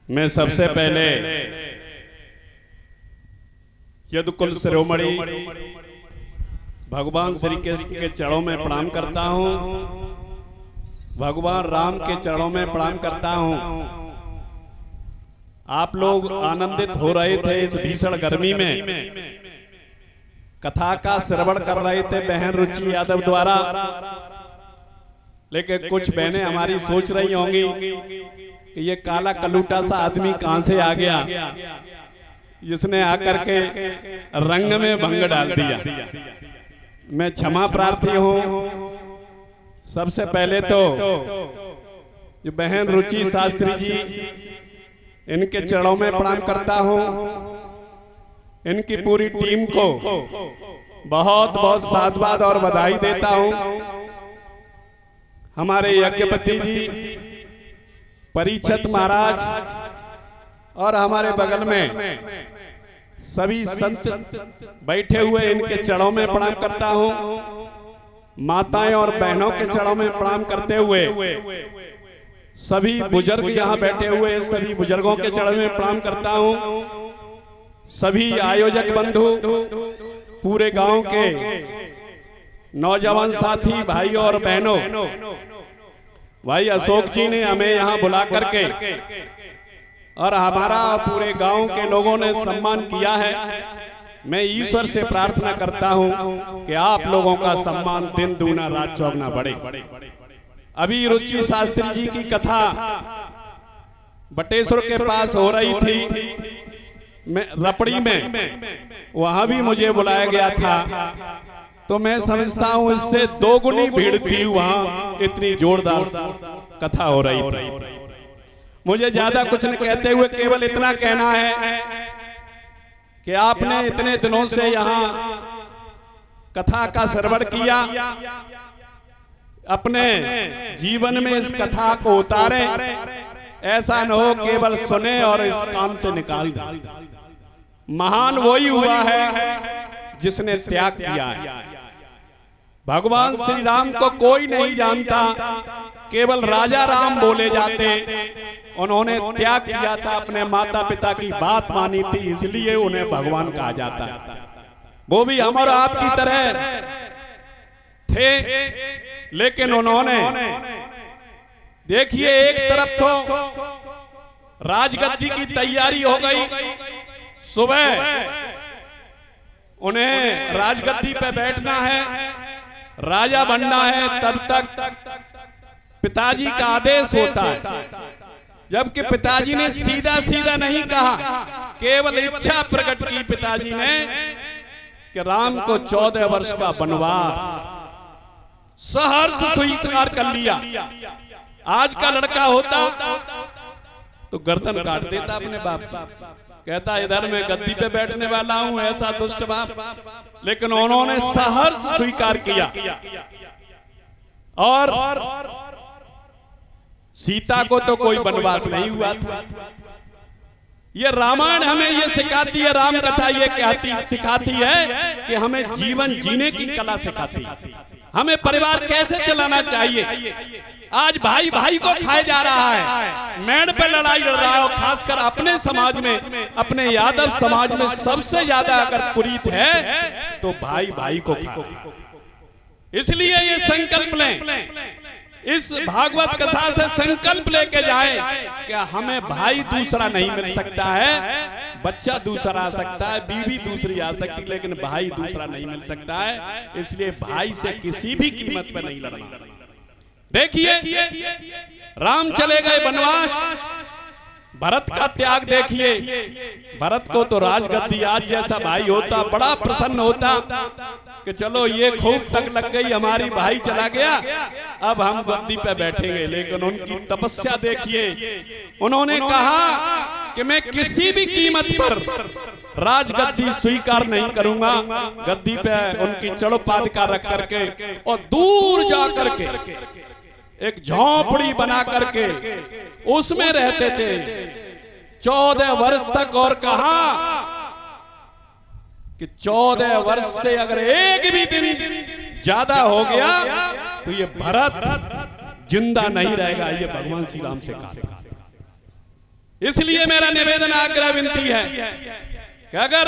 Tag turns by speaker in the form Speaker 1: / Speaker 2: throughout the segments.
Speaker 1: मैं सबसे पहले यदुकुल शिरोमणि भगवान श्री कृष्ण के चरणों में प्रणाम करता हूं, भगवान राम के चरणों में प्रणाम करता हूं। आप लोग आनंदित हो रहे थे इस भीषण गर्मी में, कथा का श्रवण कर रहे थे बहन रुचि यादव द्वारा। लेकिन कुछ बहनें हमारी सोच रही होंगी कि ये काला कलूटा सा आदमी कहां से आ गया जिसने आकर के रंग में भंग डाल दिया। मैं क्षमा प्रार्थी हूं। सबसे पहले तो जो बहन रुचि शास्त्री जी, इनके चरणों में प्रणाम करता हूं। इनकी पूरी टीम को बहुत बहुत साधुवाद और बधाई देता हूं। हमारे यज्ञपति जी, परीक्षित महाराज और हमारे बगल में सभी संत बैठे हुए, इनके चरणों में प्रणाम करता हूं। माताएं और बहनों के चरणों में प्रणाम करते हुए सभी बुजुर्ग यहां बैठे हुए सभी बुजुर्गों के चरणों में प्रणाम करता हूं। सभी आयोजक बंधु, पूरे गांव के नौजवान साथी भाई और बहनों, भाई अशोक जी ने हमें यहां बुला करके और हमारा पूरे गांव के लोगों ने सम्मान किया है। मैं ईश्वर से प्रार्थना करता हूं कि आप लोगों का सम्मान दिन दूना रात चौगुना बढ़े। अभी रुचि शास्त्री जी की कथा बटेश्वर के पास हो रही थी, मैं रपड़ी में, वहां भी मुझे बुलाया गया था। तो मैं समझता हूं इससे दोगुनी भीड़ थी वहां, इतनी जोरदार कथा हो रही थी। मुझे ज्यादा कुछ न कहते हुए केवल इतना कहना है कि आपने इतने दिनों से यहां कथा का श्रवण किया, अपने जीवन में इस कथा को उतारे। ऐसा न हो केवल सुने और इस काम से निकाल दें। महान वही हुआ है जिसने त्याग किया है। भगवान श्री राम को कोई नहीं जानता, केवल राजा राम बोले जाते। उन्होंने त्याग किया था, अपने माता पिता की बात मानी थी, इसलिए उन्हें भगवान कहा जाता है। वो भी हम और आपकी तरह थे, लेकिन उन्होंने, देखिए, एक तरफ तो राजगद्दी की तैयारी हो गई, सुबह उन्हें राजगद्दी पे बैठना है, राजा बनना है, तब तक पिताजी का आदेश होता है। जबकि पिताजी ने सीधा सीधा नहीं कहा, केवल इच्छा प्रकट की पिताजी ने कि राम को 14 वर्ष का वनवास सहर्ष स्वीकार कर लिया। आज का लड़का होता तो गर्दन काट देता अपने बाप की, कहता इधर मैं गद्दी पे बैठने वाला हूं, ऐसा दुष्ट बाप। लेकिन उन्होंने सहर्ष स्वीकार किया। और सीता को तो कोई वनवास नहीं हुआ था। ये रामायण हमें ये सिखाती है, राम कथा ये सिखाती है कि हमें जीवन जीने की कला सिखाती है, हमें परिवार कैसे चलाना चाहिए। आज भाई भाई को खाए जा रहा है, मेड़ पे लड़ाई लड़ रहा है, और खासकर अपने समाज में, अपने यादव समाज में सबसे ज्यादा अगर कुरीत है तो भाई भाई को खाए। इसलिए ये संकल्प लें, इस भागवत कथा से संकल्प लेके जाएं कि हमें भाई दूसरा नहीं मिल सकता है, बच्चा दूसरा आ सकता है, बीवी दूसरी आ सकती, लेकिन भाई दूसरा नहीं मिल सकता है। इसलिए भाई से किसी भी कीमत पर नहीं लड़ना। देखिए, राम चले गए वनवास, भरत का त्याग देखिए। भरत को तो राजगद्दी, आज जैसा भाई होता बड़ा प्रसन्न होता कि चलो ये खूब तक लग गई, हमारी भाई चला गया, अब हम गद्दी पे बैठेंगे। लेकिन उनकी तपस्या देखिए, उन्होंने कहा कि मैं किसी भी कीमत पर राजगद्दी स्वीकार नहीं करूंगा। गद्दी पे उनकी चढ़ोपादिका रख करके और दूर जा करके एक झोंपड़ी बना करके उसमें रहते थे 14 वर्ष तक। और कहा कि 14 वर्ष से अगर एक भी दिन ज्यादा हो गया तो ये भरत जिंदा नहीं रहेगा। ये भगवान श्री राम से कहा। इसलिए मेरा निवेदन आग्रह विनती है कि अगर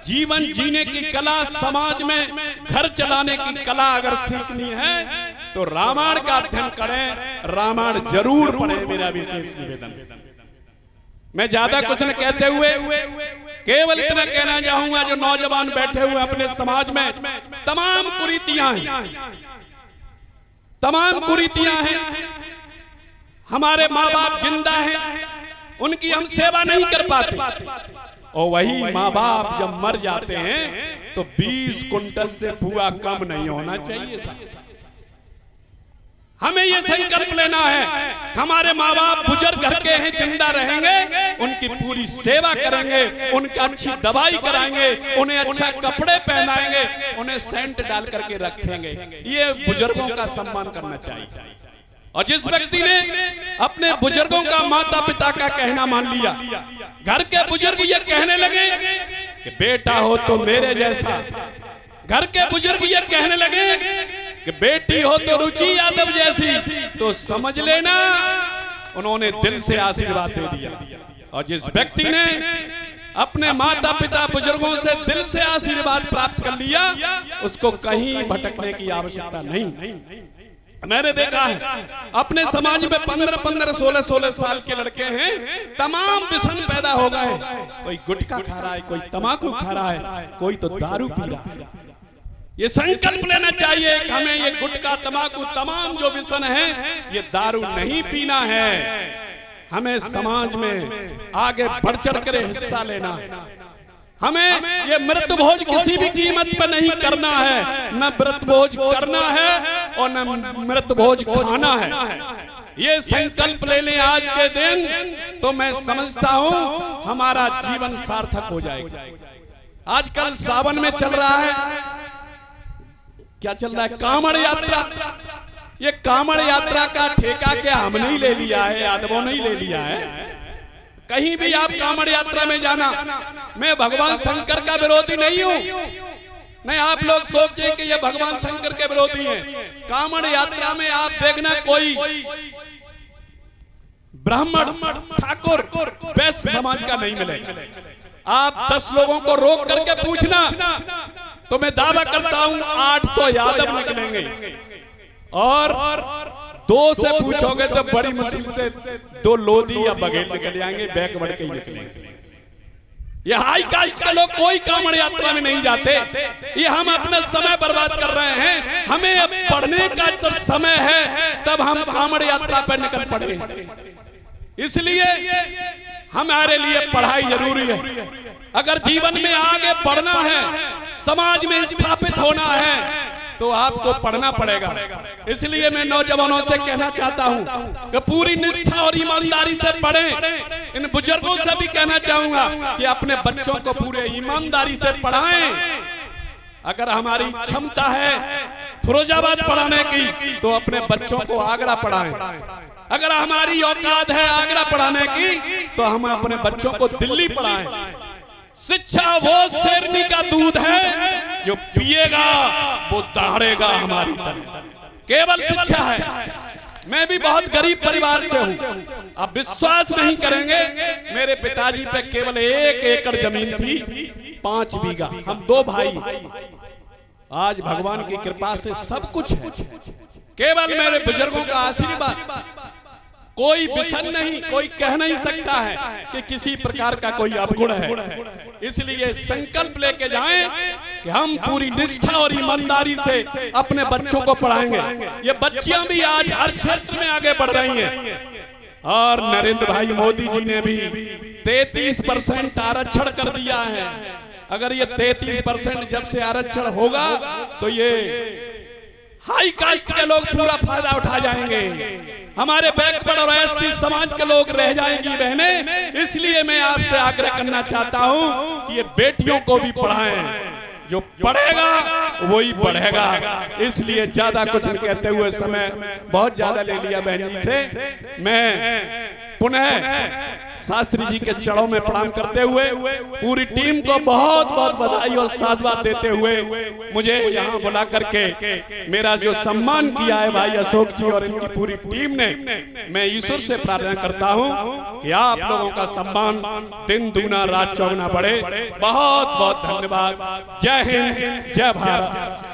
Speaker 1: जीवन जीने की कला, समाज में घर चलाने की कला अगर सीखनी है तो रामायण का अध्ययन करें, रामायण जरूर पढ़ें। मेरा विशेष निवेदन। मैं ज्यादा कुछ न कहते हुए केवल इतना कहना चाहूंगा, जो नौजवान बैठे हुए अपने समाज में तमाम कुरीतियां हैं, तमाम कुरीतियां हैं। हमारे माँ बाप जिंदा हैं, उनकी हम सेवा नहीं कर पाते, और वही माँ बाप जब मर जाते हैं तो 20 कुंटल से पुआ कम नहीं होना चाहिए साहब। हमें ये संकल्प लेना है, हमारे माँ बाप बुजुर्ग घर के हैं, जिंदा रहेंगे, उनकी पूरी सेवा करेंगे, उनकी अच्छी दवाई कराएंगे, उन्हें अच्छा कपड़े पहनाएंगे, उन्हें सेंट डाल करके रखेंगे। ये बुजुर्गों का सम्मान करना चाहिए। और जिस व्यक्ति ने अपने बुजुर्गों का, माता पिता का कहना मान लिया, घर के बुजुर्ग ये कहने लगे कि बेटा हो तो मेरे जैसा, घर के बुजुर्ग ये कहने लगे कि बेटी हो तो रुचि यादव जैसी, तो समझ लेना उन्होंने दिल से आशीर्वाद दे दिया। और जिस व्यक्ति ने अपने माता पिता बुजुर्गों से दिल से आशीर्वाद प्राप्त कर लिया, उसको कहीं भटकने की आवश्यकता नहीं। मैंने देखा है अपने समाज में 15-15, 16-16 साल के लड़के हैं, तमाम व्यसन पैदा हो गए। कोई गुटखा खा रहा है, कोई तंबाकू खा रहा है, कोई तो दारू पी रहा है। ये संकल्प लेना चाहिए कि हमें ये गुटखा, तंबाकू, तमाम जो व्यसन है, ये दारू नहीं पीना है। हमें समाज में आगे बढ़ चढ़ कर हिस्सा लेना है। हमें ये मृत भोज किसी भी कीमत पर नहीं करना है, न मृत भोज करना है और न मृत भोज खाना है। ये संकल्प ले लें आज के दिन, तो मैं समझता हूं हमारा जीवन सार्थक हो जाएगा। आजकल सावन में चल रहा है, क्या चल रहा है, कांवड़ यात्रा। ये कांवड़ यात्रा का ठेका क्या हमने ही ले लिया है, यादवों ने ही ले लिया है? कहीं भी आप कांवड़ यात्रा में जाना, मैं भगवान शंकर का विरोधी नहीं हूं, नहीं आप लोग सोचे कि ये भगवान शंकर के विरोधी हैं। कांवड़ यात्रा में आप देखना कोई ब्राह्मण, ठाकुर, वैश्य समाज का नहीं मिलेगा। आप 10 लोगों को रोक करके पूछना, तो मैं दावा करता हूं 8 तो यादव निकलेंगे, और 2 से पूछोगे तो बड़ी मुश्किल से 2 लोधी या बघेल निकल जाएंगे, बैकवर्ड के ही निकलेंगे। ये हाई कास्ट के लोग कोई कांवड़ यात्रा में नहीं जाते। ये हम अपना समय बर्बाद कर रहे हैं। हमें अब पढ़ने का जब समय है, तब हम कांवड़ यात्रा पर निकल पड़े। इसलिए हमारे लिए पढ़ाई जरूरी है। अगर जीवन में आगे बढ़ना है, समाज में स्थापित होना है, तो आपको पढ़ना पड़ेगा। इसलिए मैं नौजवानों से कहना चाहता हूं कि पूरी निष्ठा और ईमानदारी से पढ़ें। इन बुजुर्गों से भी कहना चाहूंगा कि अपने बच्चों को पूरे ईमानदारी से पढ़ाएं। अगर हमारी क्षमता है फिरोजाबाद पढ़ाने की, तो अपने बच्चों को आगरा पढ़ाएं। अगर हमारी औकात है आगरा पढ़ाने की, तो हम अपने बच्चों को दिल्ली पढ़ाएं। शिक्षा वो शेरनी का दूध है, जो पिएगा वो दहाड़ेगा हमारी तरह। केवल शिक्षा है। मैं भी बहुत गरीब परिवार से हूं, आप विश्वास नहीं करेंगे, मेरे पिताजी पे केवल 1 एकड़ जमीन थी, 5 बीघा। हम 2 भाई, आज भगवान की कृपा से सब कुछ है। केवल मेरे बुजुर्गों का आशीर्वाद। कोई व्यसन नहीं, कोई कह नहीं सकता है कि किसी प्रकार का कोई अवगुण है। इसलिए संकल्प लेके जाएं कि हम पूरी निष्ठा और ईमानदारी से अपने बच्चों को पढ़ाएंगे। ये बच्चियां भी आज हर क्षेत्र में आगे बढ़ रही हैं। और नरेंद्र भाई मोदी जी ने भी 33% आरक्षण कर दिया है। अगर ये 33% जब से आरक्षण होगा, तो ये हाई कास्ट के लोग पूरा फायदा उठा जाएंगे। हमारे बैकवर्ड और एससी समाज के लोग रह जाएंगी बहनें। इसलिए मैं आपसे आग्रह करना चाहता हूं कि ये बेटियों को भी पढ़ाएं। जो पढ़ेगा वही बढ़ेगा। इसलिए ज्यादा कुछ नहीं कहते हुए, समय बहुत ज्यादा ले लिया बहन जी से। मैं पुनः शास्त्री जी के चरणों में प्रणाम करते हुए पूरी टीम को बहुत बहुत बधाई और साधुवाद देते हुए मुझे यहाँ बुला करके मेरा जो सम्मान किया है भाई अशोक जी और इनकी पूरी टीम ने, मैं ईश्वर से प्रार्थना करता हूँ कि आप लोगों का सम्मान दिन दूना रात चौगुना बढ़े। बहुत बहुत धन्यवाद। जय हिंद, जय भारत।